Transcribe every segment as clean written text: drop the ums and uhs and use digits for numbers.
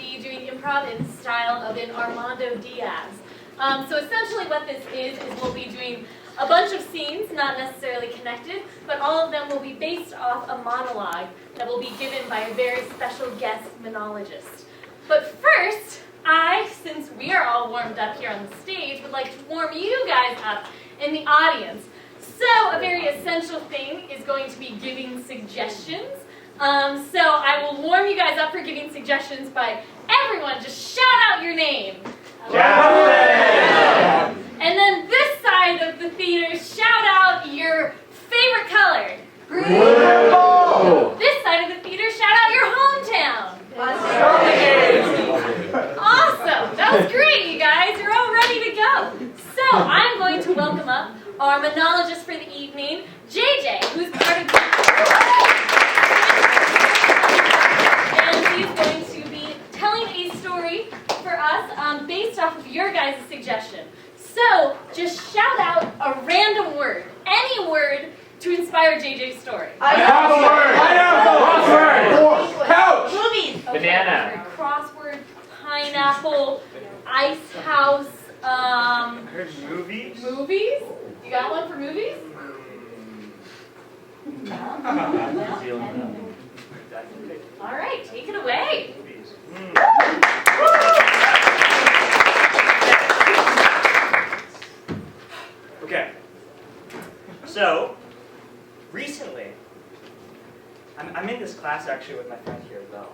be doing improv in the style of an Armando Diaz. So essentially what this is we'll be doing a bunch of scenes, not necessarily connected, but all of them will be based off a monologue that will be given by a very special guest monologist. But first, since we are all warmed up here on the stage, would like to warm you guys up in the audience. So a very essential thing is going to be giving suggestions. So I will warm you guys up for giving suggestions by everyone just shout out your name. Yeah. And then this side of the theater, shout out your favorite color. Green. This side of the theater, shout out your hometown. Awesome. That was great, you guys. You're all ready to go. So I'm going to welcome up our monologist for the evening, JJ, who's part of the... And he's going to be telling a story for us based off of your guys' suggestion. So just shout out a random word, any word, to inspire JJ's story. I have a word. Crossword. Couch. Movies. Okay, Banana. Crossword, pineapple, ice house. I heard movies. Movies? You got one for movies? No? All right, take it away. Okay. So, recently, I'm in this class actually with my friend here as well.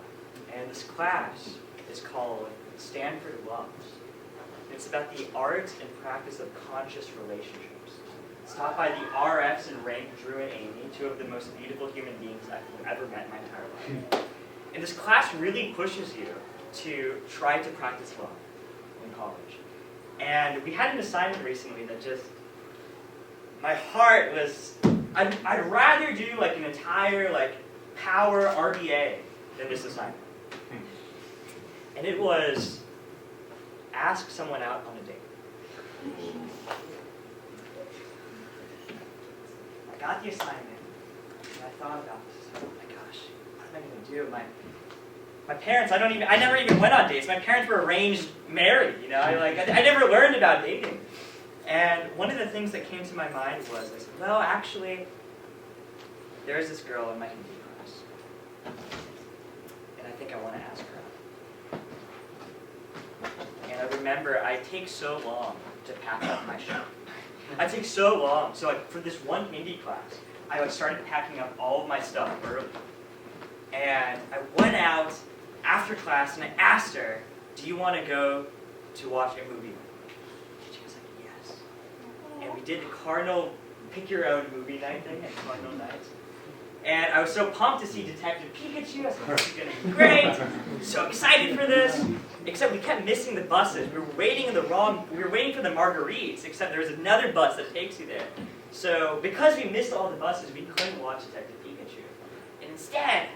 And this class is called Stanford Loves. It's about the art and practice of conscious relationships. It's taught by the RFs and rank Drew and Amy, two of the most beautiful human beings I've ever met in my entire life. And this class really pushes you to try to practice love in college. And we had an assignment recently that just, my heart was, I'd rather do like an entire power RBA than this assignment. And it was, ask someone out on a date. I got the assignment, and I thought about this. Oh my gosh, what am I going to do? My parents, I never even went on dates. My parents were arranged married, you know. I never learned about dating. And one of the things that came to my mind was, I said, well, actually, there's this girl in my Hindi class, and I think I want to ask her out. And I remember I take so long to pack up my shop. I take so long. So for this one Hindi class, I started packing up all of my stuff early. And I went out after class and I asked her, do you want to go to watch a movie? And she was like, yes. And we did the Cardinal pick your own movie night thing at Cardinal Nights. And I was so pumped to see Detective Pikachu. I thought this was going to be great. So excited for this. Except we kept missing the buses. We were waiting for the Marguerites, except there was another bus that takes you there. So because we missed all the buses, we couldn't watch Detective Pikachu. And instead,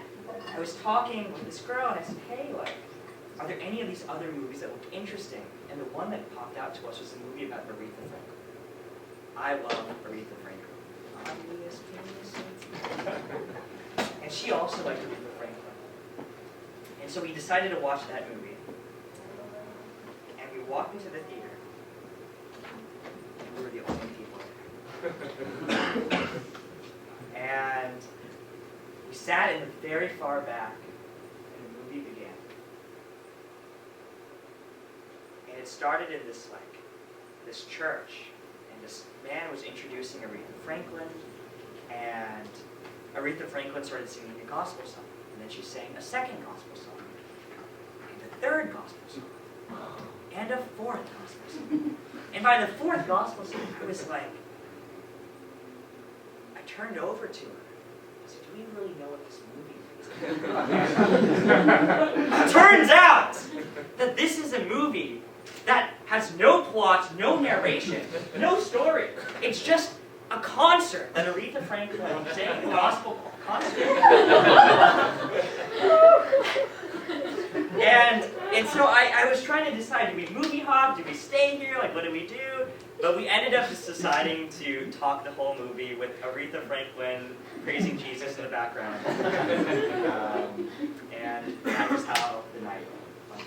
I was talking with this girl and I said, hey, are there any of these other movies that look interesting? And the one that popped out to us was a movie about Aretha Franklin. I love Aretha Franklin. And she also liked Aretha Franklin. And so we decided to watch that movie. And we walked into the theater. And we were the only people there. And we sat in the very far back, and the movie began. And it started in this church. And this man was introducing Aretha Franklin, and Aretha Franklin started singing a gospel song, and then she sang a second gospel song, and a third gospel song, and a fourth gospel song. And by the fourth gospel song, I was like, I turned over to her. I said, do we really know what this movie is? Turns out that this is a movie that has no plot, no narration, no story. It's just a concert that Aretha Franklin sang the gospel concert. And so I was trying to decide, do we movie hop? Do we stay here? What do we do? But we ended up just deciding to talk the whole movie with Aretha Franklin praising Jesus in the background. And that was how the night went.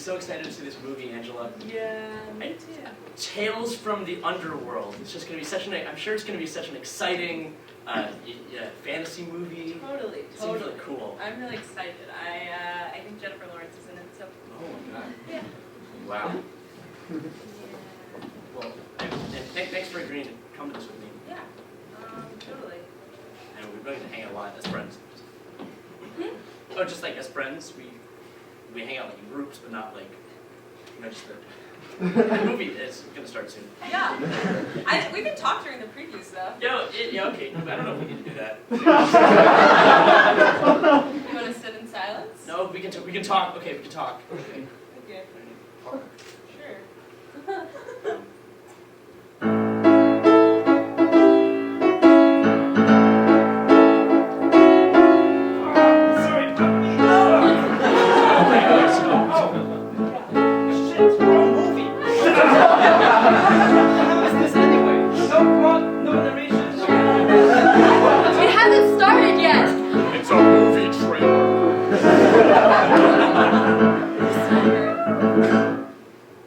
so excited to see this movie, Angela. Yeah, me too. Tales from the Underworld. It's just going to be such an, I'm sure it's going to be such an exciting fantasy movie. Totally. Seems really cool. I'm really excited. I think Jennifer Lawrence is in it, so. Oh my god. Yeah. Wow. Well, and thanks for agreeing to come to this with me. Yeah. Totally. And we're really going to hang out a lot as friends. Oh, just like as friends, we hang out like in groups, but not like, just the movie is going to start soon. Yeah. We can talk during the preview stuff. Yeah, okay. I don't know if we can do that. You want to sit in silence? No, we can talk. Okay, we can talk. Okay. Okay. Sure.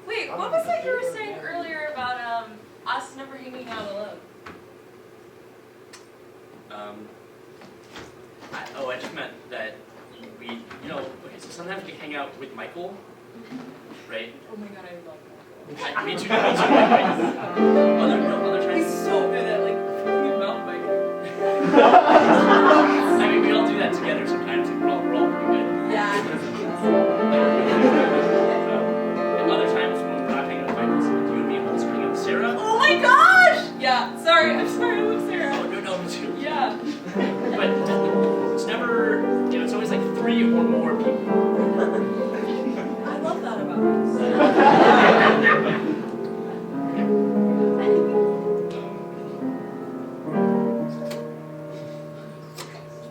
Wait, what was it you were saying earlier about us never hanging out alone? I just meant that okay, so sometimes we hang out with Michael, right? Oh my god, I love Michael. Me too. Other times. He's so good at like filling mountain biking. I mean, we all do that together sometimes, and we're all pretty good. Yeah. And other times when we're not hanging out with Michael, so you and me always hang out with Sarah. Oh my gosh! Yeah, sorry, I'm sorry, I love Sarah. Oh, no, me too. Yeah. But it's never, it's always like 3 or more people. I love that about us.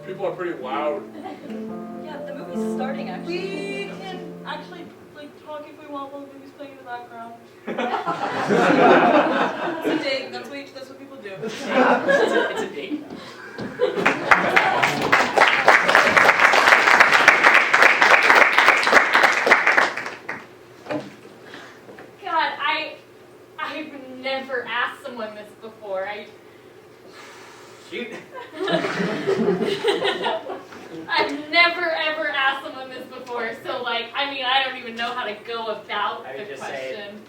People are pretty loud. Yeah, the movie's starting actually. We can actually like talk if we want while the movie's playing in the background. It's a date. That's what people do. It's a date. God, I've never asked someone this before. Shoot. I've never ever asked someone this before, so I don't even know how to go about I would the just say question.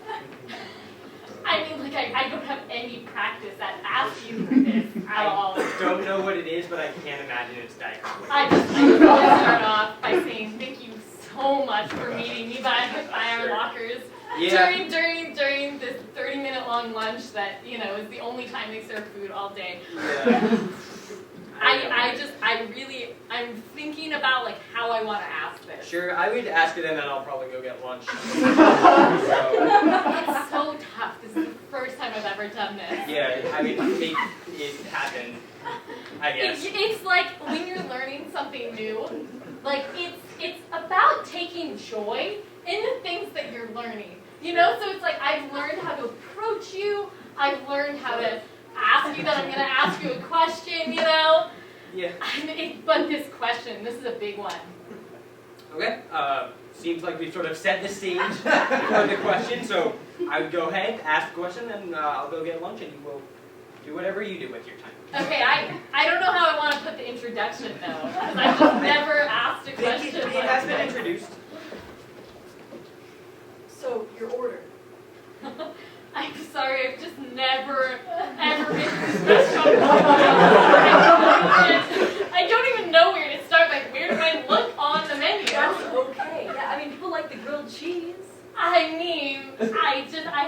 I don't have any practice at asking this at all. I don't know what it is, but I can't imagine it's Diet Coke. I just want to start off by saying thank you so much for meeting me by our lockers. Yeah. During this 30-minute long lunch that, is the only time they serve food all day. Yeah. I'm thinking about how I want to ask this. Sure, I would ask it and then I'll probably go get lunch. It's so tough. This is the first time I've ever done this. Yeah, I mean, it happened, I guess. It's like when you're learning something new, it's about taking joy in the things that you're learning. So it's like I've learned how to approach you. I've learned how to ask you that I'm going to ask you a question, Yeah. But this question, this is a big one. Okay, seems like we've sort of set the stage for the question, so I would go ahead, ask the question, and I'll go get lunch, and you will do whatever you do with your time. Okay, I don't know how I want to put the introduction, though, because I've just never asked a question. It has been introduced. So, your order. I'm sorry, I've just never, ever been I don't even know where to start. Where do I look on the menu? That's okay. Yeah, I mean, people like the grilled cheese. I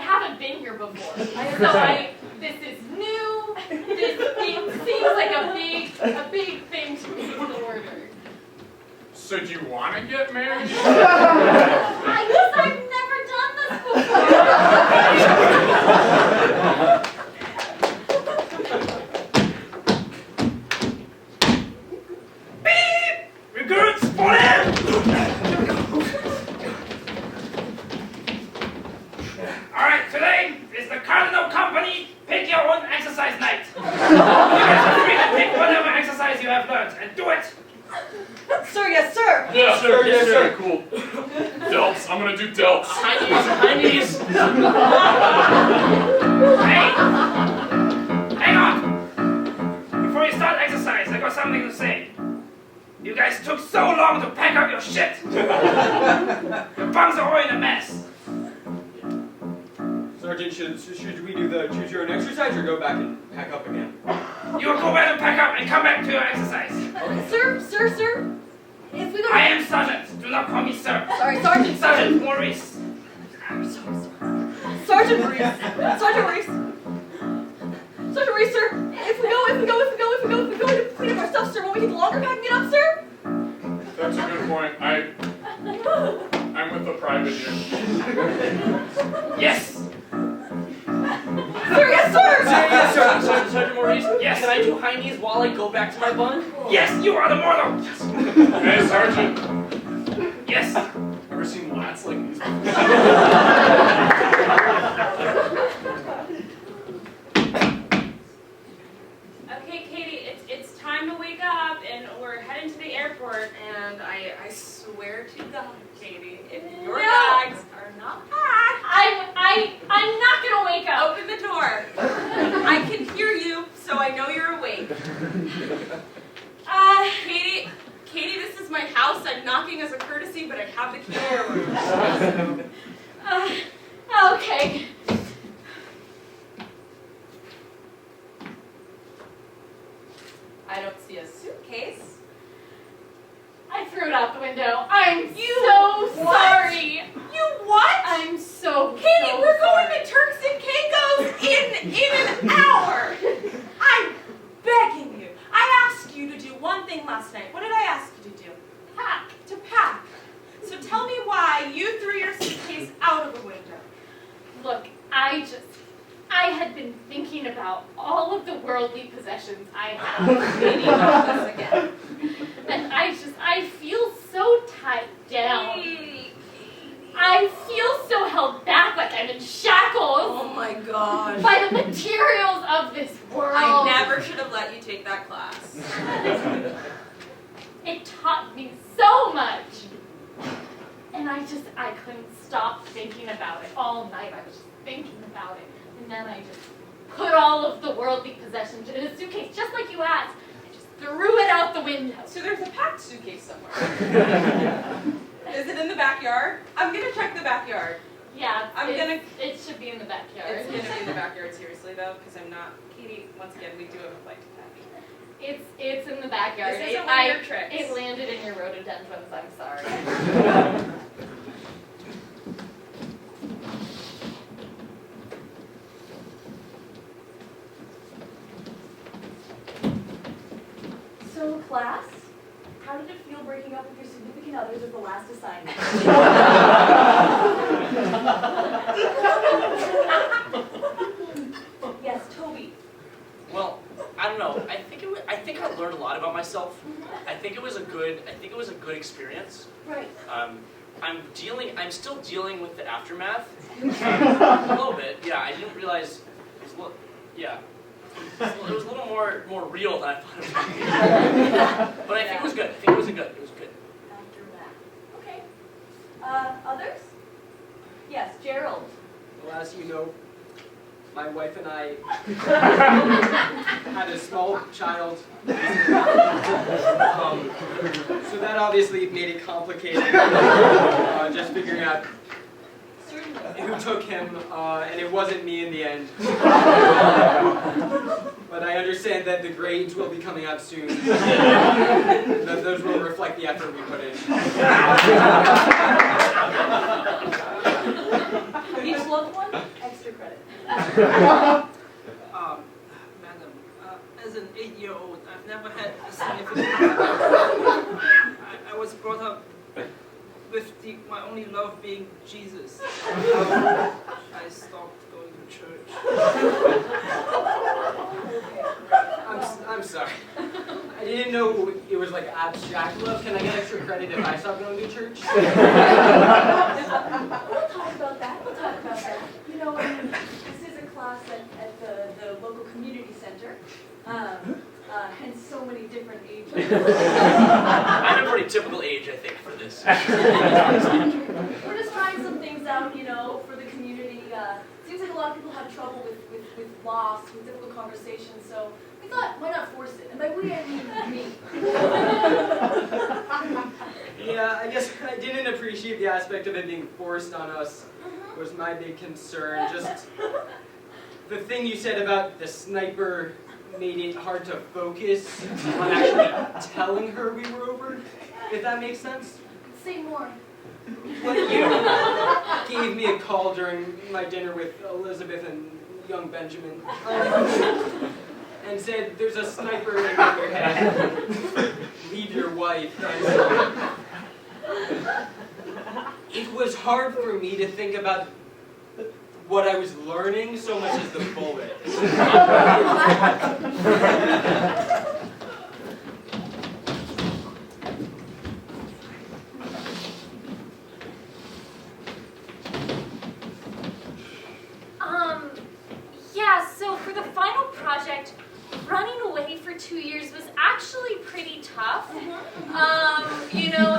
haven't been here before. This is new. It seems like a big thing to me to order. So do you want to get married? I guess I've never done this before. Beep! Recruits, for him! Alright, today is the Cardinal Company Pick Your Own Exercise Night. You guys are free to pick whatever exercise you have learned and do it. Sir, yes, sir. Yes, sir. Yes, sir. Cool. Phelps. delts. I'm gonna do delts. High knees. Hey! Hang on! Before you start exercise, I got something to say. You guys took so long to pack up your shit. Your bunks are all in a mess. Sergeant, should we do the choose your own exercise or go back and pack up again? You will go back and pack up and come back to your exercise. Sir, if we go. I am Sergeant. Do not call me sir. Sorry, Sergeant. Sergeant Maurice. I'm so sorry. Sergeant Reese, sir. If we go to clean up our stuff, sir, won't we take longer packing it up, sir? That's a good point. I'm with the private here. Yes. Sir, yes, sir. Yes, Sergeant Maurice. Yes. Can I do high knees while I go back to my bunk? Yes, you are the model. Hey, Sergeant. Yes. Ever seen lats like these before? Okay, Katie, it's time to wake up, and we're heading to the airport. And I swear to God, Katie, if your bags are not packed, I'm not gonna wake up. open the door. I can hear you, so I know you're awake. Katie, this is my house. I'm knocking as a courtesy, but I have the key to your room. Okay. I don't see a suitcase. I threw it out the window. I'm so sorry. You what? I'm so Katie, so we're sorry. going to Turks and Caicos in an hour. I'm begging you. I asked you to do one thing last night. What did I ask you to do? Pack. To pack. So tell me why you threw your suitcase out of the window. Look, I had been thinking about all of the worldly possessions I have. Katie, about this again. And I feel so tied down. Katie. I feel so held back, like I'm in shackles Oh my God. by the materials of this world. I never should have let you take that class. It taught me so much. And I couldn't stop thinking about it all night. I was just thinking about it. And then I just put all of the worldly possessions in a suitcase, just like you asked. I just threw it out the window. So there's a packed suitcase somewhere. Is it in the backyard? I'm gonna check the backyard. Yeah, it should be in the It's backyard. gonna be in the backyard, seriously though, because I'm not. Katie, once again, we do have a flight to catch. It's in the backyard. This isn't one of your tricks. It landed in your rhododendrons, I'm sorry. So, class, how did it feel breaking up with your significant others as the last assignment? Yes, Toby. Well, I don't know. I think I learned a lot about myself. I think it was a good experience. Right. I'm still dealing with the aftermath. A little bit. Yeah, I didn't realize it was it was a little more real than I thought it would be. But I think it was good. It was good. Aftermath. Okay. Others? Yes, Gerald. Well, as you know, my wife and I had a small child. So that obviously made it complicated. Just figuring out who took him, and it wasn't me in the end. But I understand that the grades will be coming out soon. Those will reflect the effort we put in. Each loved one, extra credit. Madam, as an 8-year-old, I've never had a significant other. I was brought up with my only love being Jesus. I stopped going to church. I'm sorry. I didn't know it was like abstract love. Can I get extra credit if I stop going to church? We'll talk about that. You know, this is a class at the local community center. And so many different ages. I'm a pretty typical age, I think, for this. We're just trying out, for the community. Seems like a lot of people have trouble with loss, with difficult conversations, so we thought, why not force it? And by we, I mean me. Yeah, I guess I didn't appreciate the aspect of it being forced on us. Was my big concern. Just the thing you said about the sniper made it hard to focus on actually telling her we were over, if that makes sense. Say more. When you gave me a call during my dinner with Elizabeth and young Benjamin, and said, there's a sniper in your head, leave your wife, and it was hard for me to think about what I was learning so much as the bullet. Yeah, so for the final project, running away for 2 years was actually pretty tough.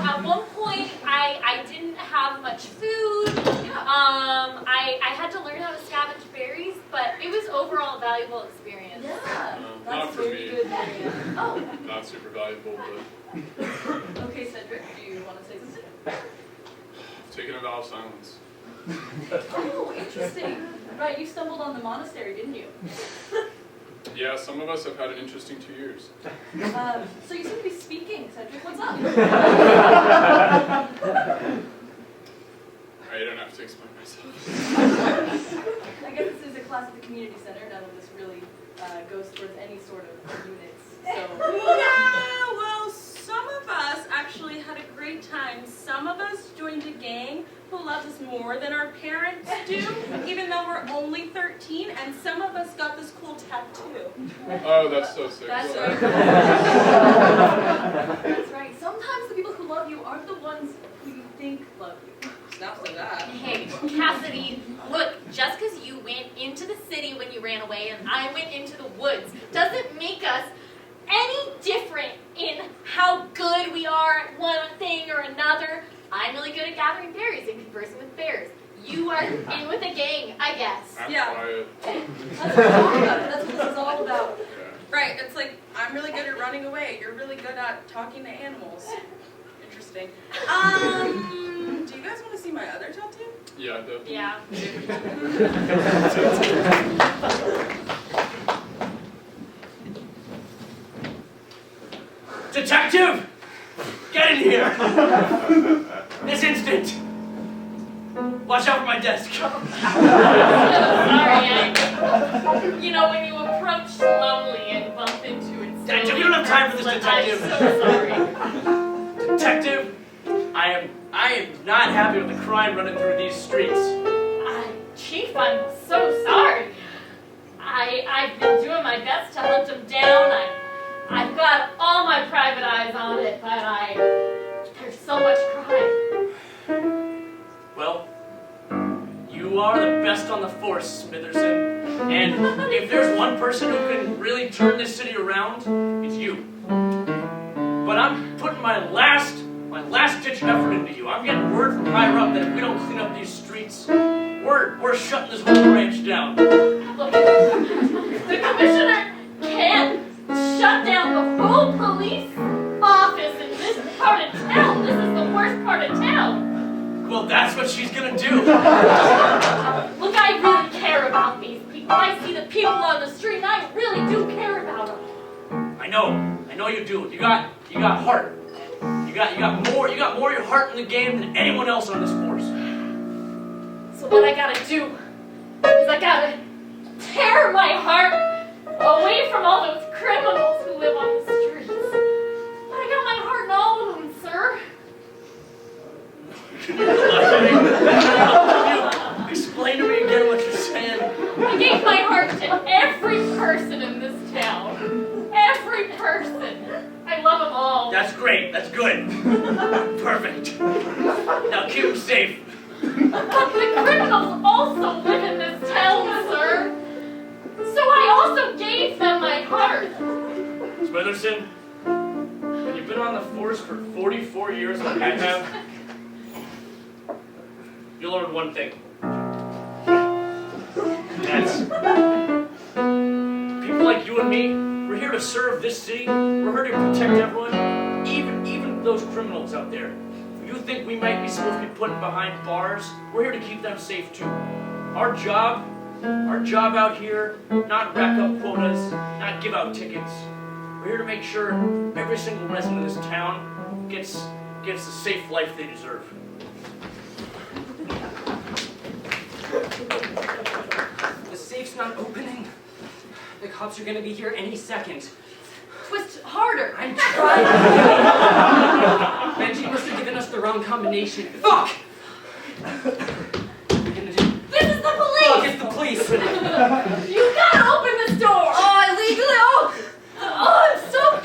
At one point, I didn't have much food. I had to learn how to scavenge berries, but it was overall a valuable experience. Yeah, Not that's for very me. good, Maria. Oh, Not super valuable, but okay, Cedric, do you want to say something? I've taken a vow of silence. Oh, interesting. Right, you stumbled on the monastery, didn't you? Yeah, some of us have had an interesting 2 years. So you seem to be speaking, Cedric. What's up? I don't have to explain myself. I guess this is a class at the community center. None of this really goes towards any sort of units. So. Yeah, well, some of us actually had a great time. Some of us joined a gang who loves us more than our parents do, even though we're only 13, and some of us got this cool tattoo. Oh, that's so sick. That's Sorry. right. That's right. Sometimes the people who love you aren't the ones who you think love you. Snaps like that. Hey, Cassidy, look, just because you went into the city when you ran away and I went into the woods doesn't make us any different in how good we are at one thing or another. I'm really good at gathering berries and conversing with bears. You are in with a gang, I guess. I'm Yeah. quiet. That's what we're talking about. That's what this is all about. Okay. Right, it's like, I'm really good at running away. You're really good at talking to animals. Interesting. Do you guys want to see my other tattoo? Yeah, definitely. Yeah. Detective! Get in here! This instant! Watch out for my desk. Sorry, when you approach slowly and bump into it slowly. You don't have time for this, detective. I'm so sorry. Detective, I am not happy with the crime running through these streets. Chief, I'm so sorry. I've been doing my best to hunt him down. I've got all my private eyes on it, but there's so much crime. Well, you are the best on the force, Smitherson. And if there's one person who can really turn this city around, it's you. But I'm putting my last ditch effort into you. I'm getting word from higher up that if we don't clean up these streets, we're shutting this whole ranch down. Look, the commissioner can't shut down the whole police office in this part of town. This is the worst part of town. Well, that's what she's gonna do. Look, I really care about these people. I see the people on the street, and I really do care about them. I know you do. You got heart. You got more of your heart in the game than anyone else on this force. So what I gotta do is I gotta tear my heart away from all those criminals who live on the streets. I got my heart in all of them, sir. Explain to me again what you're saying. I gave my heart to every person in this town. Every person. I love them all. That's great. That's good. Perfect. Now keep them safe. But the criminals also live in this town, sir. So I also gave them my heart. Smitherson, when you've been on the force for 44 years like I have, you'll learn one thing. That's people like you and me, we're here to serve this city. We're here to protect everyone, even those criminals out there. If you think we might be supposed to be put behind bars, we're here to keep them safe too. Our job out here, not rack up quotas, not give out tickets. We're here to make sure every single resident of this town gets the safe life they deserve. The safe's not opening. The cops are gonna be here any second. Twist harder. I'm trying. Benji must have given us the wrong combination. Fuck! What are we gonna do? This is the police! Fuck, it's the police! You gotta open this door! Oh, illegally?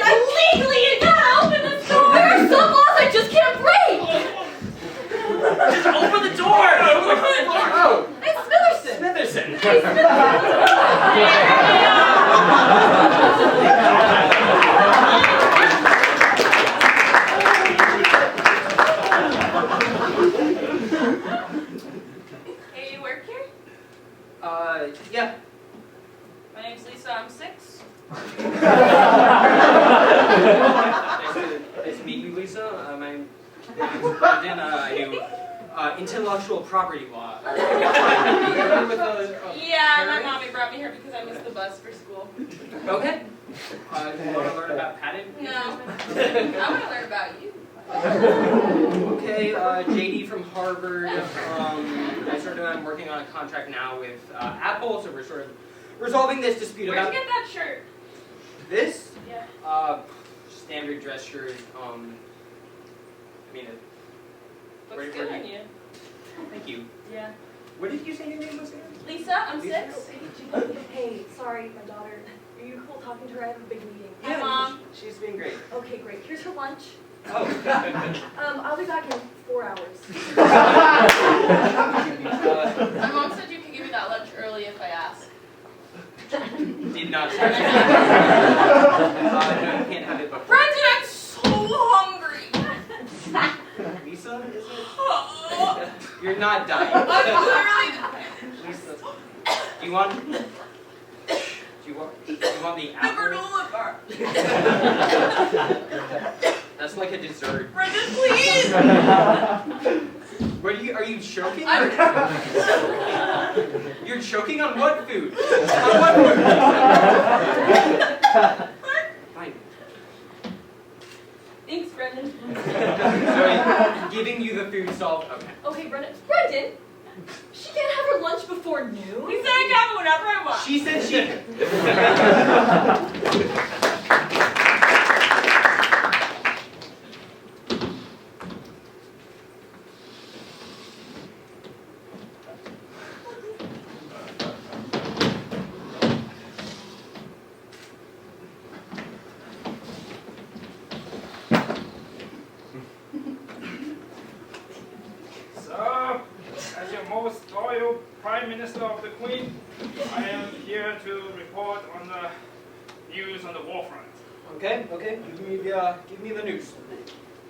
Illegally, you gotta open this door! There are some laws I just can't break! Just open the door! Oh! Hey, Smitherson! Smitherson! Hey, Hey, you work here? Yeah. My name's Lisa, I'm 6. Nice to meet you, Lisa. My name is Brandon. I do intellectual property law. Yeah, my mommy brought me here because I missed the bus for school. Okay. You want to learn about patent? No. I want to learn about you. Okay, JD from Harvard. I'm working on a contract now with Apple, so we're sort of resolving this dispute Where'd you about get that shirt? this. Yeah. Standard dress shirt. Looks good on you. Thank you. Yeah. What did you say your name was again? Lisa, I'm 6. Hey, sorry, my daughter. Are you cool talking to her? I have a big meeting. Hi, Mom. She's been great. Okay, great. Here's her lunch. Oh. I'll be back in 4 hours. My mom said you could give me that lunch early if I ask. Did not say that. No, you can't have it before. Brendan, I'm so hungry. Lisa, is it? You're not dying. I'm literally dying. Lisa, do you want the The apple? granola bar. That's like a dessert. Brendan, please. What are you choking? I'm You're choking on what food? On what food? Fine. Thanks, Brendan. Sorry, giving you the food solved. Okay. Okay, Brendan. Brendan! She can't have her lunch before noon. He said I can have it whenever I want. She said she. So, as your most loyal Prime Minister of the Queen, I am here to report on the news on the war front. Okay. Give me the news.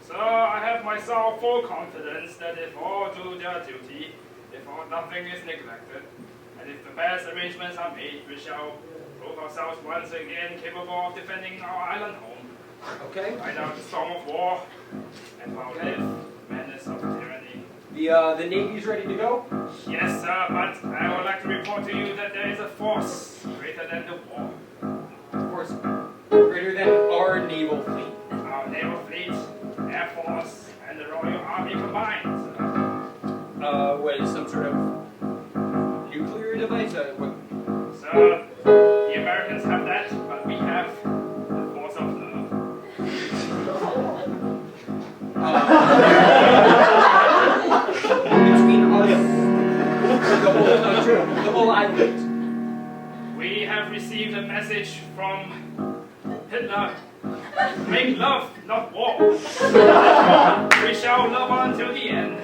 So, I have myself full confidence that if all do their duty, if nothing is neglected, and if the best arrangements are made, we shall prove ourselves once again capable of defending our island home. Okay. Ride out the storm of war, and outlive madness of tyranny. The Navy's ready to go? Yes, sir, but I would like to report to you that there is a force greater than the war. Of course. Greater than our naval fleet. Our naval fleet, air force, and the Royal Army combined, sir. What is some sort of nuclear device? What? Sir, the Americans have that, but we have the force of love. Between us, the whole country, the whole island. We have received a message from Hitler. Make love, not war. We shall love until the end.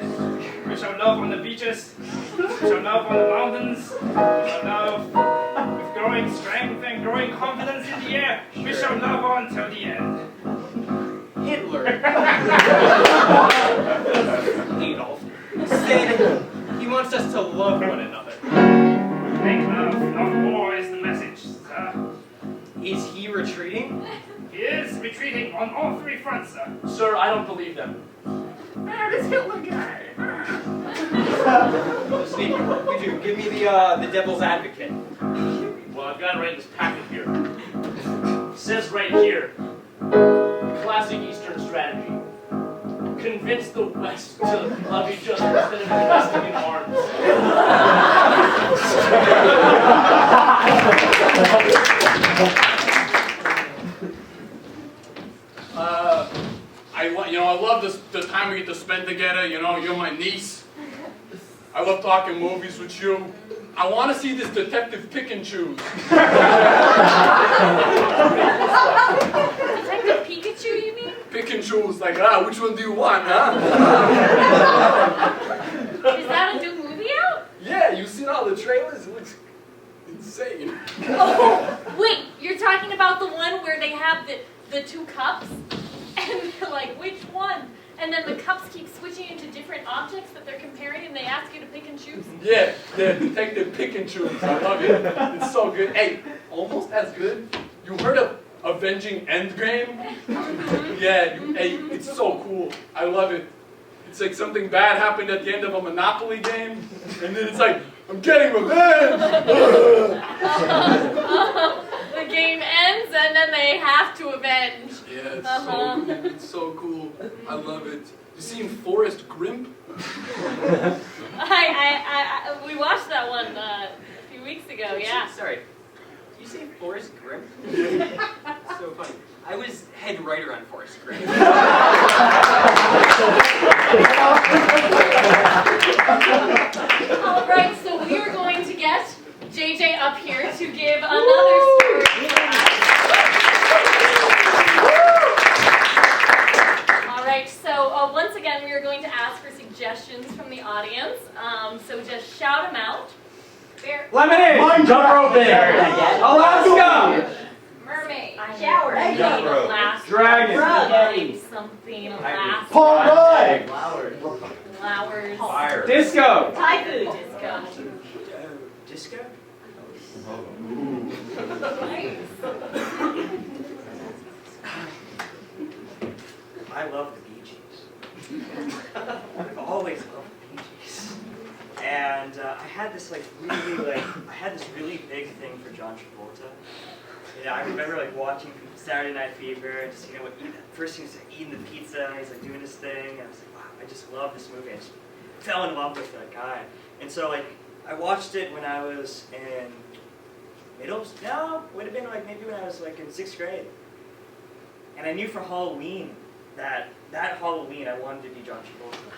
We shall love on the beaches. We shall love on the mountains. We shall love with growing strength and growing confidence in the air. We shall love until the end. Hitler. Adolf said wants us to love one another. Make love, not war is the message, sir. Is he retreating? He is retreating on all three fronts, sir. Sir, I don't believe them. This Hitler guy. Sneaky, what do you do? Give me the devil's advocate. Well, I've got it right in this packet here. It says right here, classic Eastern strategy. Convince the West to love each other instead of investing in arms. I love the time we get to spend together. You know, you're my niece. I love talking movies with you. I want to see this detective pick and choose. Detective Pikachu, you mean? Pick and choose, like, which one do you want, huh? Is that a new movie out? Yeah, you've seen all the trailers. It looks insane. Oh, wait, you're talking about the one where they have the two cups? And they're like, which one? And then the cups keep switching into different objects that they're comparing, and they ask you to pick and choose? Yeah, the detective pick and choose. I love it. It's so good. Hey, almost as good. You heard of Avenging Endgame? Yeah, hey, it's so cool. I love it. It's like something bad happened at the end of a Monopoly game, and then it's like, I'm getting revenge! The game ends, and then they have to avenge. Yeah, it's so good. It's so cool. I love it. You seen Forrest Grimp? We watched that one a few weeks ago, yeah. Sorry. Did you say Forrest Grimp? So funny. I was head writer on Forrest Grimp. All right, so we are going to get JJ up here to give another story. All right, so once again, we are going to ask for suggestions from the audience. So just shout them out. Bear. Lemonade! Mine jump roping! Alaska! Mermaid. Shower. Alaska. Dragon. Something. Alaska. Paul Rudd! Flowers. Fire. Disco! Thai food. Disco. Disco? Nice. I love the Bee Gees. I've always loved the Bee Gees. And I had this really big thing for John Travolta. You know, I remember like watching Saturday Night Fever and just first he was like, eating the pizza and he's like doing his thing and I was like, wow, I just love this movie. I just fell in love with that guy. And so like I watched it when I was in would have been like maybe when I was like in 6th grade. And I knew for Halloween that Halloween I wanted to be John Travolta.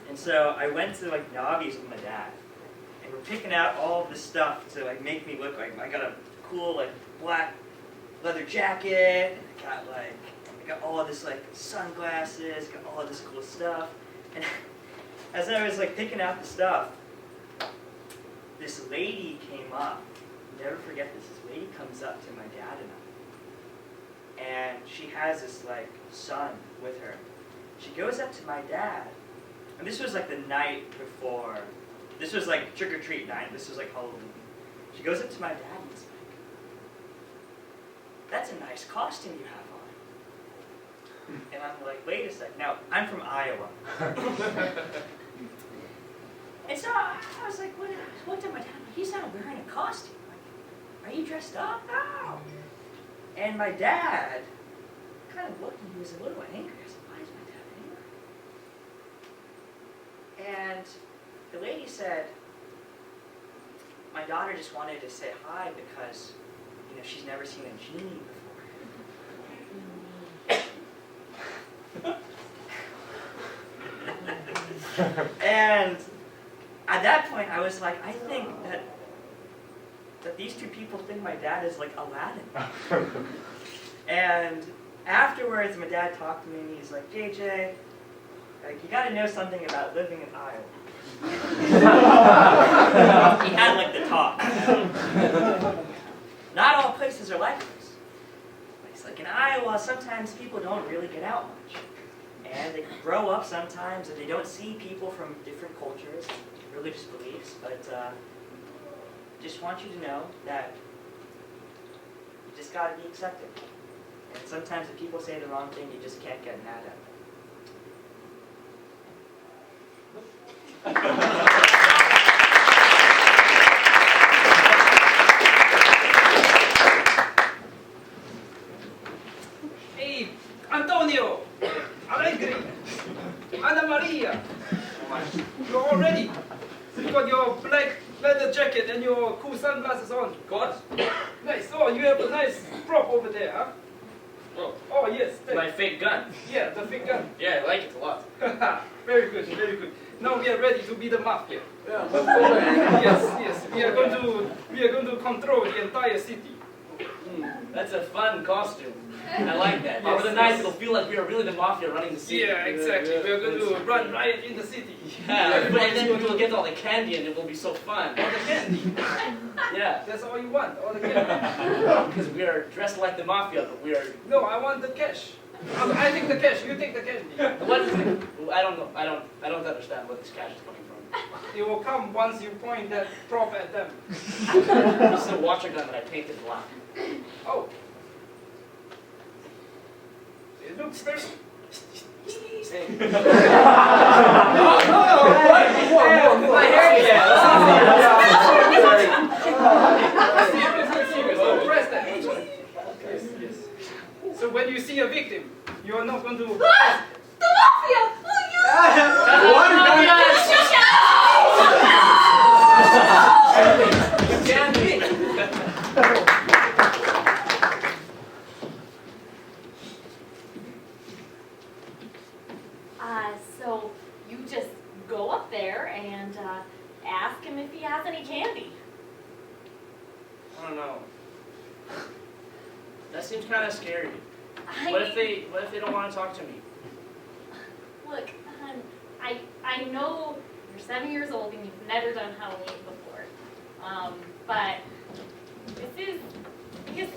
And so I went to like Navi's with my dad, and we're picking out all of this stuff to like make me look like I got a cool like black leather jacket, and I got all of this like sunglasses, got all of this cool stuff. And as I was like picking out the stuff, this lady came up. I'll never forget this. This lady comes up to my dad and I, and she has this like son with her. She goes up to my dad. And this was like the night before, this was like trick-or-treat night, this was like Halloween. She goes up to my dad and is like, that's a nice costume you have on. And I'm like, wait a sec. Now, I'm from Iowa. And so I was like, what? I looked at my dad, he's not wearing a costume. Like, are you dressed up? No. And my dad kind of looked and he was a little angry. I was like, why is my dad angry? And the lady said, my daughter just wanted to say hi because, you know, she's never seen a genie before. And at that point, I was like, I think that these two people think my dad is like Aladdin. And afterwards, my dad talked to me and he's like, JJ, like, you gotta know something about living in Iowa. He had like the talk. Not all places are like this. It's like in Iowa, sometimes people don't really get out much. And they grow up sometimes and they don't see people from different cultures, religious beliefs, but just want you to know that you just got to be accepted. And sometimes if people say the wrong thing, you just can't get mad at them. Hey, Antonio, Alegre, Ana Maria. You're all ready. You got your black leather jacket and your cool sunglasses on. Good. Nice. Oh, you have a nice prop over there, huh? Oh yes. My fake gun. Yeah, the fake gun. Yeah, I like it a lot. Very good, very good. Now we are ready to be the mafia. Yeah, let's go there. Yes. We are going to control the entire city. That's a fun costume. I like that. Yes, Over the night, yes. it'll feel like we are really the mafia running the city. Yeah, exactly. We are going to run riot in the city. Yeah, and Everybody's then going we'll to get all the candy and it will be so fun. all the candy. Yeah, That's all you want, all the candy. because we are dressed like the mafia, but we are... No, I want the cash. I take the cash. You take the candy. What is it? I don't know. I don't understand where this cash is coming from. It will come once you point that prop at them. This is a water gun that I painted black. Oh. It looks very... My hair, Oh, press that. Yes. So when you see a victim, you are not going to... The mafia! So you just go up there and ask him if he has any candy. I don't know. That seems kind of scary. I What if they don't want to talk to me? Look, hon, I know you're 7 years old and you've never done Halloween before. But this is, because,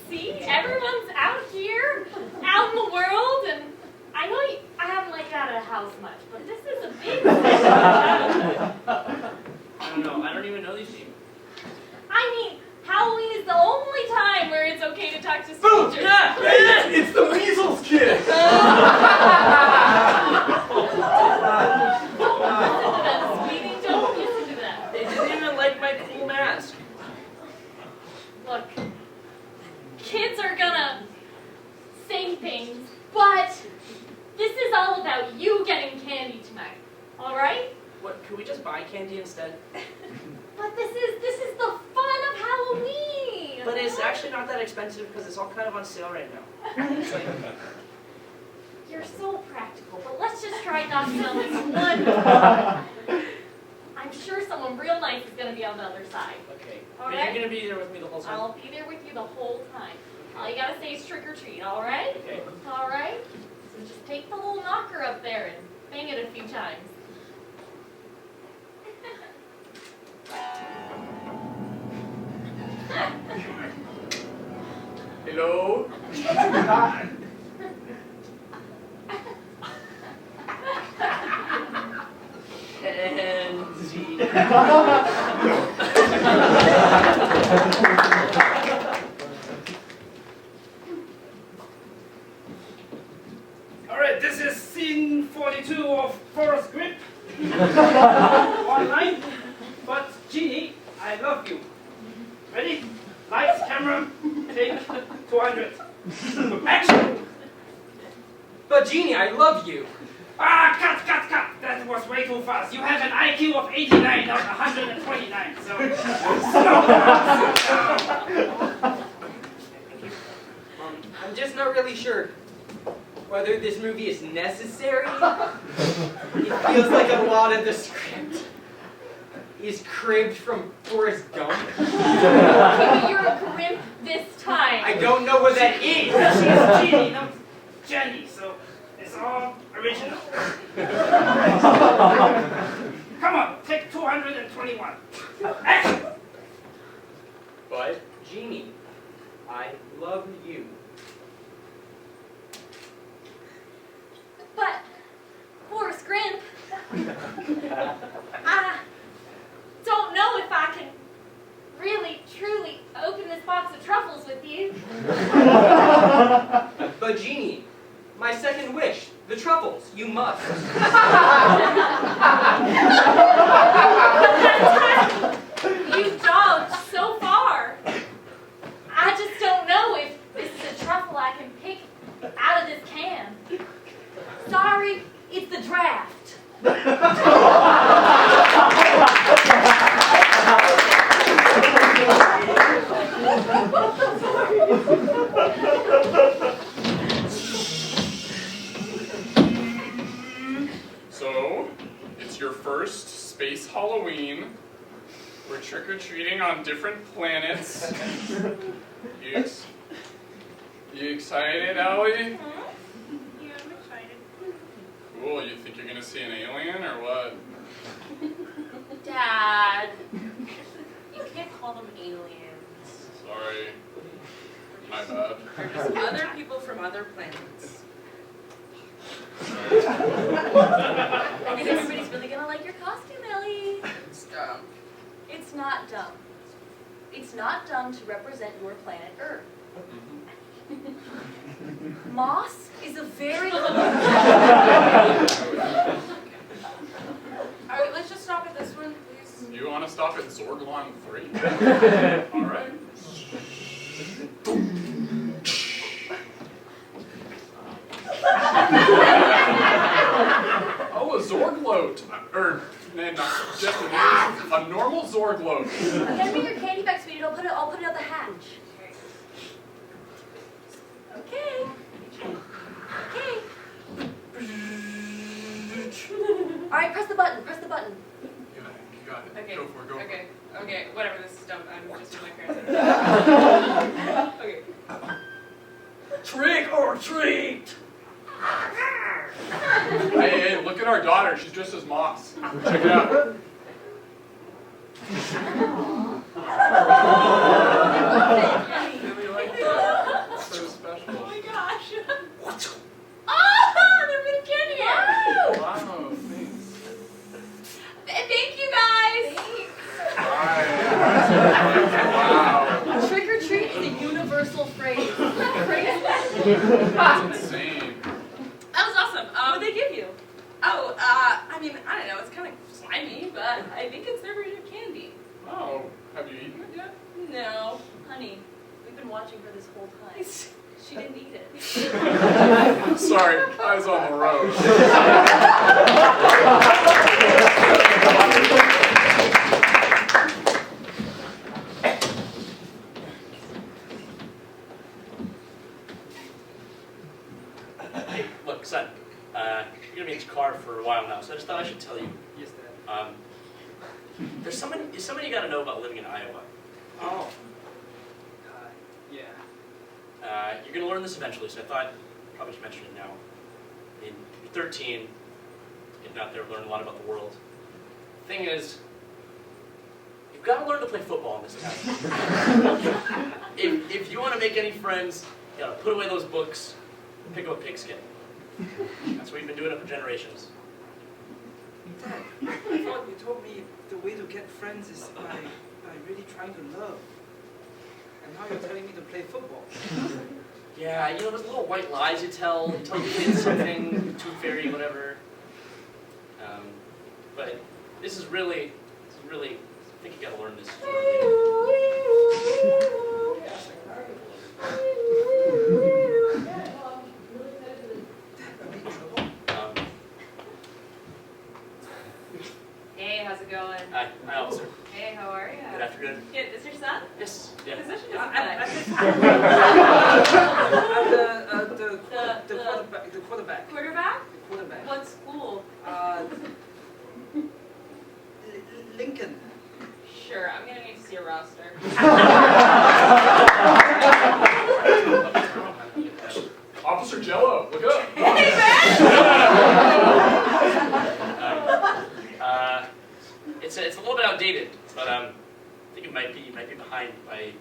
see, everyone's out here, out in the world, and I know I haven't let you out of the house much, but this is a big thing in childhood. I don't know. I don't even know these people. I mean, Halloween is the only time where it's okay to talk to strangers. It's the measles kid! Sweetie, don't listen to them. They didn't even like my cool mask. Look, kids are gonna say things, but this is all about you getting candy tonight, all right? What? Could we just buy candy instead? But this is the fun of Halloween. But it's actually not that expensive because it's all kind of on sale right now. It's like, You're so practical, but let's just try knocking on this one door. I'm sure someone real nice is gonna be on the other side. okay. All But right. you're gonna be there with me the whole time. I'll be there with you the whole time. All you gotta say is trick or treat, all right? Okay. All right? So just take the little knocker up there and bang it a few times. Hello? Kenzie. Alright, this is scene 42 of Forrest Grip. One line. But, Jeannie, I love you. Ready? Lights, camera, take 200. Action! But Jeannie, I love you. Ah, cut. That was way too fast. You have an IQ of 89, not 129, so slow down. I'm just not really sure whether this movie is necessary. It feels like a lot of the script is cribbed from Forrest Gump. Okay, but you're a grimp this time. I don't know what that is. She's Jeannie, not Jenny, so it's all original. Come on, take 221. Action! But Jeannie, I love you. But, Forrest Grimp, Bajini. My second wish, the truffles. You must. You dodged so far. I just don't know if this is a truffle I can pick out of this can. Sorry, it's the draft. So, it's your first space Halloween. We're trick-or-treating on different planets. You excited, Ellie? Yeah, I'm excited. Cool, you think you're gonna see an alien or what? Dad, you can't call them aliens. Sorry. My bad. They're just other people from other planets. I think everybody's really gonna like your costume, Ellie. It's dumb. It's not dumb. It's not dumb to represent your planet Earth. Moss is a very Alright, let's just stop at this one, please. You want to stop at Zorglon 3? Alright. Oh, a Zorgloat. Just a normal Zorgloat. Hand me your candy bag, sweetie. I'll put it out the hatch. Okay. Okay. All right, press the button. Press the button. You got it. Okay. Go for it. Go for it. Okay, whatever, this is dumb. I'm just with my parents. Okay. Trick or treat! Hey, look at our daughter. She's dressed as Moss. Check it out. Really like that. So special. Oh my gosh. Oh, they're putting candy in. Wow, thanks. Thank you guys. Wow. Trick or treat is a universal phrase. That's insane. That was awesome. What did they give you? Oh, I mean, I don't know. It's kind of slimy, but I think it's their version of candy. Oh, have you eaten it yet? No. Honey, we've been watching her this whole time. She didn't eat it. Sorry, I was on the road. Hey, look, son. You're gonna be in this car for a while now, so I just thought I should tell you. Yes, Dad. There's somebody you gotta know about living in Iowa. Oh. Yeah. You're gonna learn this eventually, so I thought I probably should mention it now. I mean, you're 13, getting out there, learn a lot about the world. Thing is, you've got to learn to play football in this town. if you want to make any friends, you gotta put away those books, pick up a pigskin. That's what you've been doing it for generations. Dad, I thought you told me the way to get friends is by really trying to love. And now you're telling me to play football. Yeah, you know those little white lies you tell your kids something, tooth fairy, whatever. But this is really, I think you gotta learn this. Hey, how's it going? Hi, officer. Hey, how are you? Good afternoon. Good. Is this your son? Yes. Yeah. What position is he I'm the quarterback. Quarterback? The quarterback. What school? Lincoln. Sure, I'm gonna need to see your roster. Officer Jello, look up. Hey, man! It's a little bit outdated, but I think it might be behind by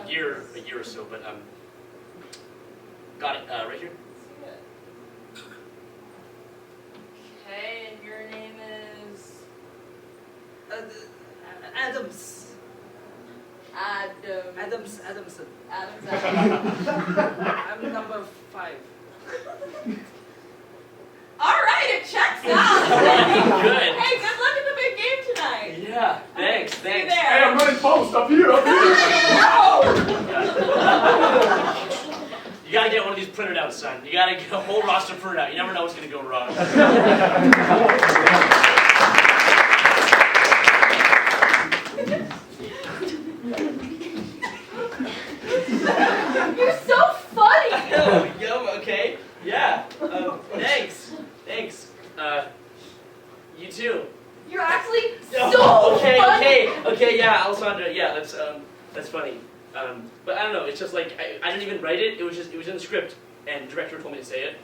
a year or so. But got it right here. Okay, and your name is Adams. Adam. Adamson. Adam's. I'm number 5. All right, it checks out. Good. Hey, good luck at the big game tonight. Yeah, thanks. See you Hey, there. I'm running post up here. You gotta get one of these printed out, son. You gotta get a whole roster printed out. You never know what's gonna go wrong. You're so funny. Yo, okay. Yeah. Thanks. Thanks. You too. You're actually Oh, so okay, funny. okay, yeah, Alessandra, yeah, that's funny. But I don't know, it's just like, I didn't even write it, it was in the script, and the director told me to say it,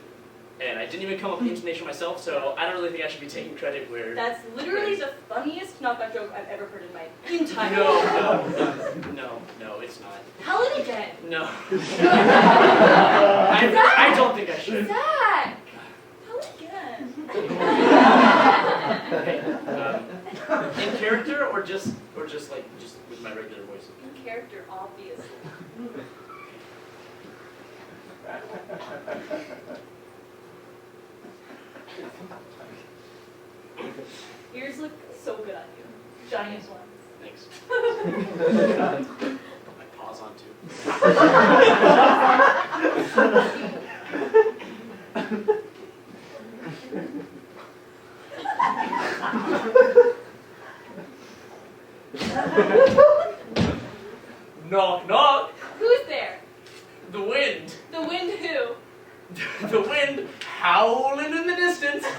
and I didn't even come up with the intonation myself, so I don't really think I should be taking credit where... That's literally the funniest knock-out joke I've ever heard in my entire life. No, it's not. Tell it again. No. I don't think I should. Zach! Tell it again. In character, or just with my regular voice? In character, obviously. Ears look so good on you. Giant ones. Thanks. My paws on too. Knock, knock. Who's there? The wind. The wind who? The wind howling in the distance. Boy,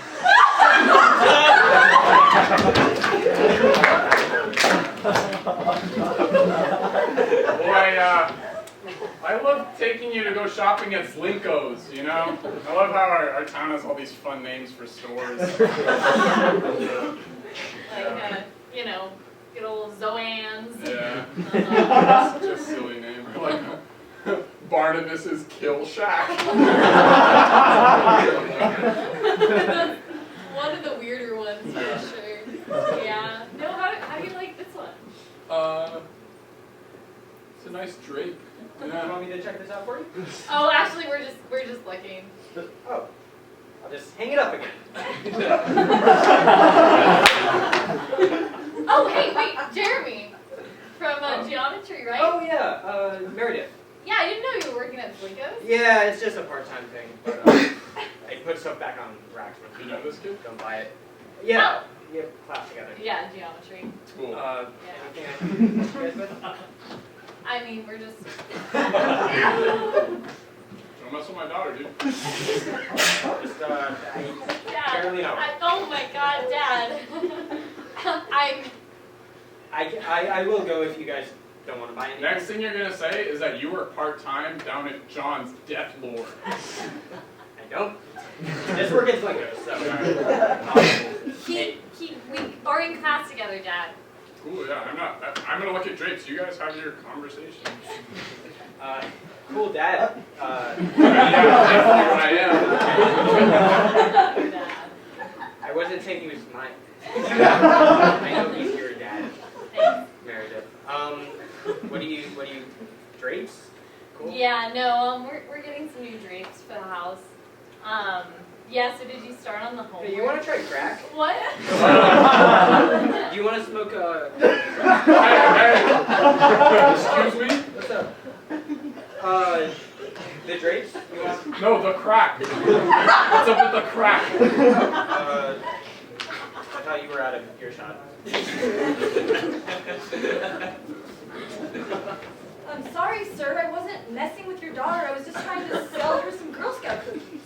I love taking you to go shopping at Slinko's, you know? I love how our town has all these fun names for stores. Like, good old Zoan's. Yeah. Such a silly name. Like Barnabas's Kill Shack. That's one of the weirder ones for sure. Yeah. No, how do you like this one? It's a nice drape. You want me to check this out for you? Oh, actually, we're just looking. Oh. I'll just hang it up again. Oh, hey, wait, Jeremy from geometry, right? Oh, yeah. Meredith. Yeah, I didn't know you were working at Slinko's. Yeah, it's just a part-time thing. But, I put stuff back on racks when You know this kid? don't buy it. Yeah. We have class together. Yeah, geometry. Cool. Anything I can help you guys with? I mean, we're just. Don't mess with my daughter, dude. Just, Dad. barely know. Oh my God, Dad. I will go if you guys don't want to buy anything. Next thing you're gonna say is that you were part-time down at John's Death Lord. I don't. Just work at Slinko's, so. We are in class together, Dad. Cool, yeah, I'm gonna look at drapes. You guys have your conversation. Cool dad. Yeah, I am. Dad. I wasn't saying he was mine. I know he's your dad, Thanks. Meredith. What do you, drapes? Cool. Yeah, no, we're getting some new drapes for the house. Yeah, so did you start on the homework? Hey, you want to try crack? What? Do you want to smoke Hey, excuse me? What's up? The drapes? You want? No, the crack. What's up with the crack? I thought you were out of earshot. I'm sorry, sir. I wasn't messing with your daughter. I was just trying to sell her some Girl Scout cookies.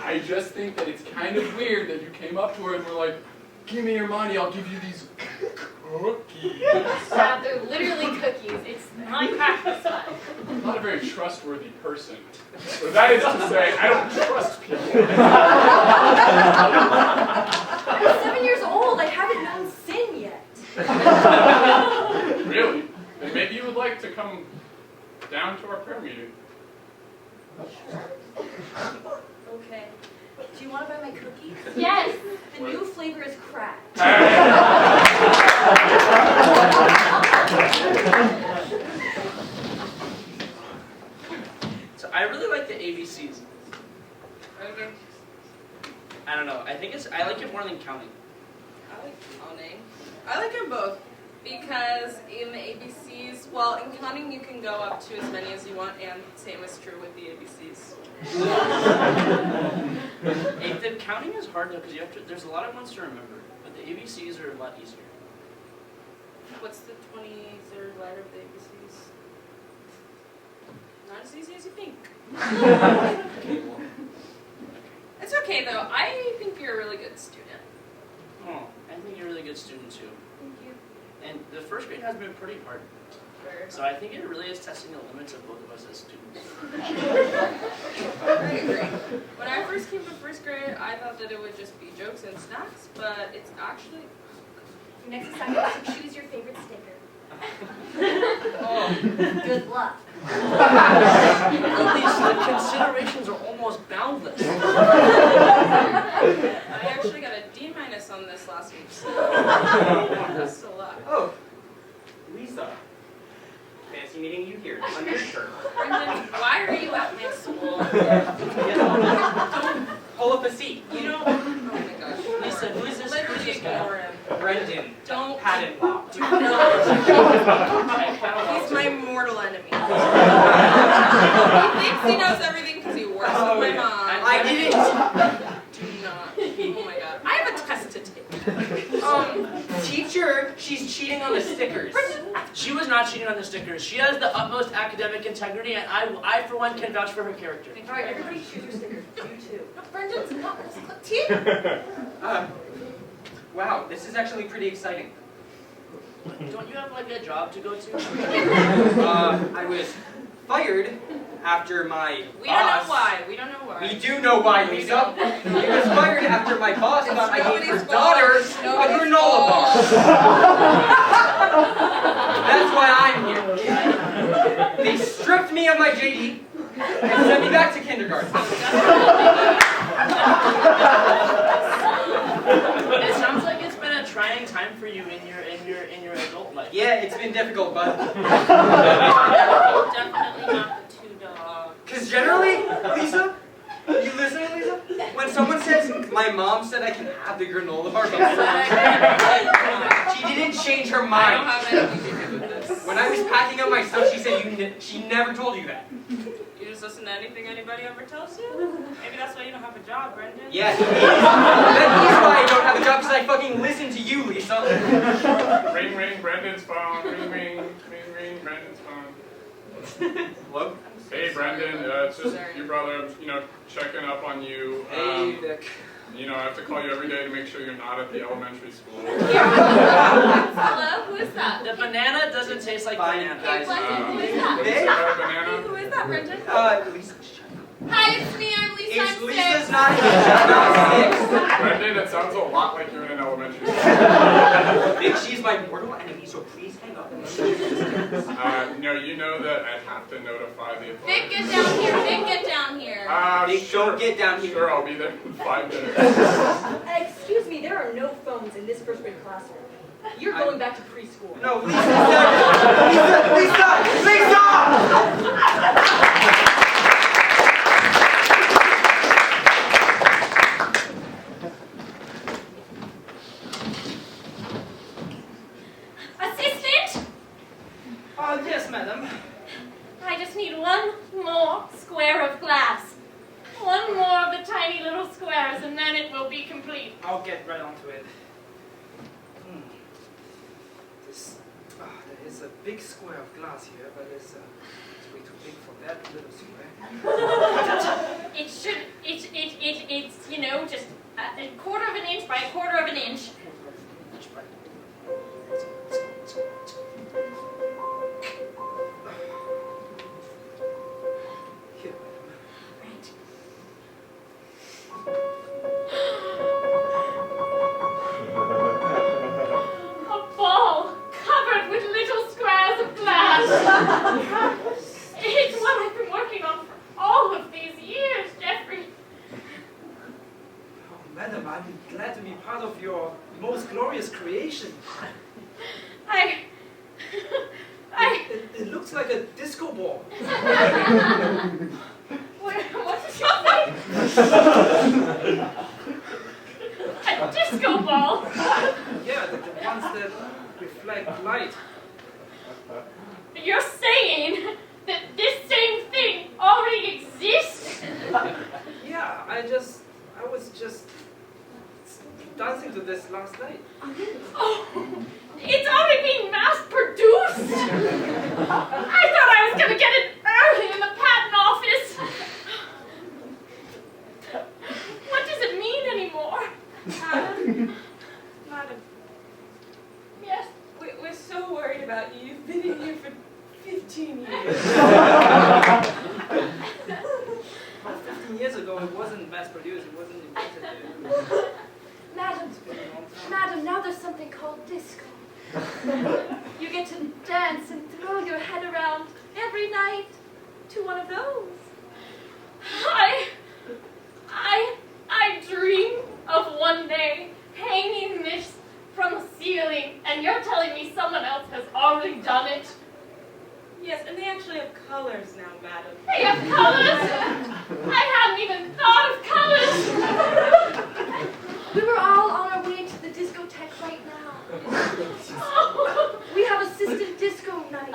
I just think that it's kind of weird that you came up to her and were like, give me your money, I'll give you these cookies. Yeah, they're literally cookies. It's not crack this time. I'm not a very trustworthy person. So that is to say, I don't trust people. I'm 7 years old. I haven't known sin yet. Really? Then maybe you would like to come down to our prayer meeting. Okay. Do you want to buy my cookies? Yes. The new flavor is crack. So I really like the ABCs. counting? I like counting. I like them both because in the ABCs, well, in counting you can go up to as many as you want, and same is true with the ABCs. Hey, the counting is hard though because you have to. There's a lot of ones to remember, but the ABCs are a lot easier. What's the 23rd letter of the ABCs? Not as easy as you think. Okay, well, It's okay though. I think you're a really good student. oh, I think you're a really good student too. Thank you. And the first grade has been pretty hard. So I think it really is testing the limits of both of us as students. I agree. When I first came to first grade, I thought that it would just be jokes and snacks, but it's actually... Next assignment, so choose your favorite sticker. Oh, Good luck. At least the considerations are almost boundless. I actually got a D- on this last week, so best of luck. Oh, Lisa. Fancy meeting you here on your shirt. Brendan, why are you at my school? Don't pull up a seat. You know, oh my gosh. Lisa, who is this? Literally ignore him. Brendan. Don't. Paddington. Do not. He's my mortal enemy. He thinks he knows everything because he works with my mom. I didn't. Do not. Oh my god. I have a test to take. Teacher, she's cheating on the stickers. She was not cheating on the stickers. She has the utmost academic integrity, and I for one, can vouch for her character. All right, everybody choose your stickers. You too. No, Brendan's not. Wow, this is actually pretty exciting. Don't you have like a job to go to? I was fired after my We don't know why. We don't know why. We do know why, Lisa. I was fired after my boss thought I gave her daughter a granola bar. That's why I'm here. They stripped me of my JD and sent me back to kindergarten. It sounds like it's been a trying time for you in your adult life. Yeah, it's been difficult, but Definitely not the $2. because generally, Lisa, you listening, Lisa? When someone says, "My mom said I can have the granola bar," but she didn't change her I don't mind. have anything to do with this. When I was packing up my stuff, she said she never told you that. You just listen to anything anybody ever tells you? Maybe that's why you don't have a job, Brendan. Yes, that is why I don't have a job, because I fucking listen to you, Lisa. Ring, ring, Brendan's phone. Ring, ring, ring, ring, Brendan's phone. Hello? Hey, Brendan. It's just your brother. I'm, checking up on you. Hey, Vic. I have to call you every day to make sure you're not at the elementary school. Hello, who is that? The banana doesn't taste like Fine, banana. Hey, Brendan, who is that? Is Hey. that a Hey, banana? who is that, Brendan? Lisa, shut up. Hi, it's me. I'm Lisa. It's I'm Lisa's six. not here. Brendan, it sounds a lot like you're in an elementary school. Vic, she's my mortal enemy, so please hang up. You know that I have to notify the Vic, authorities. get down here. Vic, get down here. Vic, don't get down here. Sure, I'll be there in 5 minutes. Excuse me, there are no phones in this first grade classroom. You're going back to preschool. No, Lisa! Assistant, Yes, madam. I just need one more square of glass. One more of the tiny little squares, and then it will be complete. I'll get right onto it. There is a big square of glass here, but it's way too big for that little square. It's just a quarter of an inch by a quarter of an inch. Here, Right. A ball covered with little squares of glass. It's what I've been working on for all of these years, Jeffrey. Oh, madam, I'm glad to be part of your most glorious creation. It looks like a disco ball. What did you say? A disco about you. You've been in here for 15 years. 15 years ago, it wasn't mass produced. It wasn't invented. Madam, now there's something called disco. You get to dance and throw your head around every night to one of those. I dream of one day hanging this from the ceiling, and you're telling me someone else has already done it? Yes, and they actually have colors now, madam. They have colors? I hadn't even thought of colors. We were all on our way to the discotheque right now. We have assisted disco night.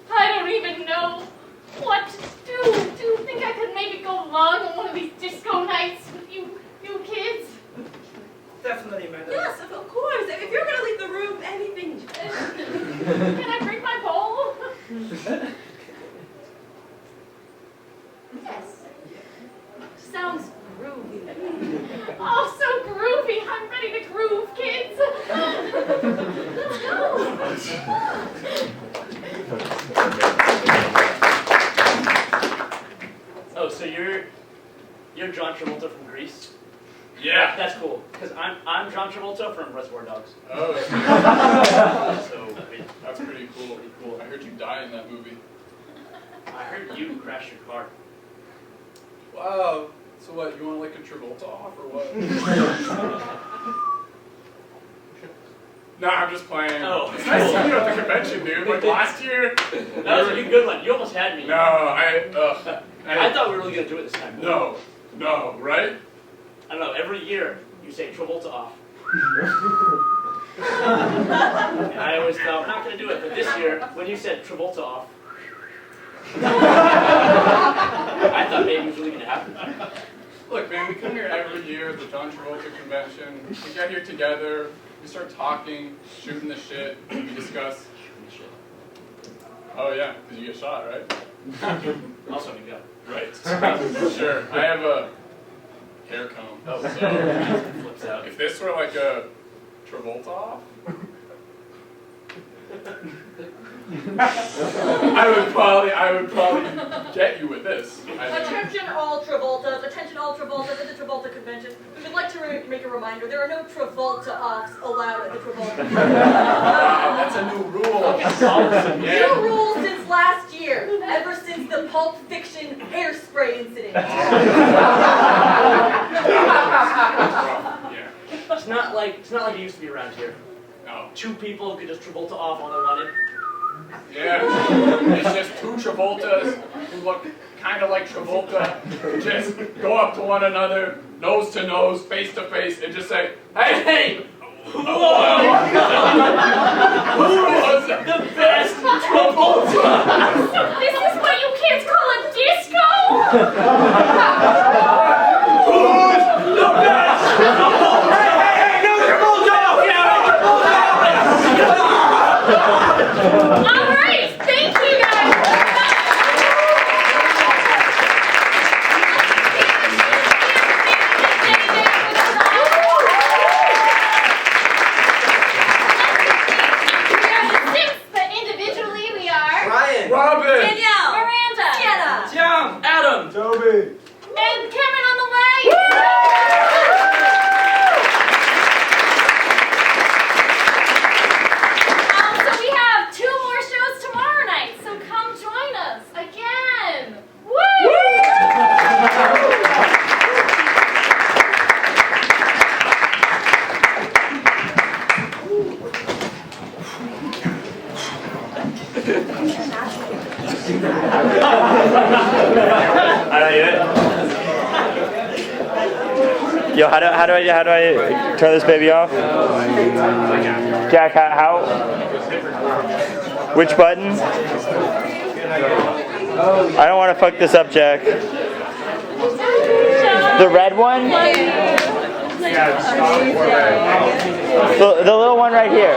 I don't even know what to do. Do you think I could maybe go along on one of these disco nights with you kids? Definitely, madam. Yes, of course. If you're going to leave the room, anything. Can I bring my bowl? Yes. Sounds groovy. Oh, so groovy. I'm ready to groove, kids. Oh, so you're John Travolta from Greece? Yeah. That's cool. Because I'm John Travolta from Reservoir Dogs. Oh, So wait, that's pretty cool. pretty cool. I heard you die in that movie. I heard you crashed your car. Wow. So what, you want like a Travolta off or what? Nah, I'm just playing. Oh. It's nice to meet you at the convention, dude. Like last year. That was a good one. You almost had me. No, I thought we were really gonna do it this time. No, right? I don't know. Every year you say Travolta off. And I always thought we're not gonna do it, but this year when you said Travolta off, I thought maybe it was really gonna happen. Look, man, we come here every year at the John Travolta convention. We get here together, we start talking, shooting the shit, we discuss. Oh yeah, because you get shot, right? Also, you go. Right. Sure. I have a hair comb. Oh, So flips out. if this were like a Travolta off, I would probably get you with this. Attention all Travoltas, attention all Travoltas at the Travolta convention. We would like to make a reminder, there are no Travolta offs allowed at the Travolta. Wow, that's a new rule. Yeah. New rule since last year, ever since the Pulp Fiction hairspray incident. Yeah. It's not like it used to be around here. No. Two people could just Travolta off all they wanted. Yeah. It's just two Travoltas who look kind of like Travolta, who just go up to one another, nose to nose, face to face, and just say, "Hey, who was The best Travolta! This is what you kids call a disco? who's the best?" Hey, no Travolta! All right, thank you guys. We are the six, but individually we are Ryan. Robin. Danielle. Miranda, Sienna, John. Adam! Toby. and Cameron on the right. So we have 2 more shows tomorrow night, so come join us again. Woo! How do I do it? Yo, how do I turn this baby off? Jack, how? Which button? I don't want to fuck this up, Jack. The red one? The little one right here.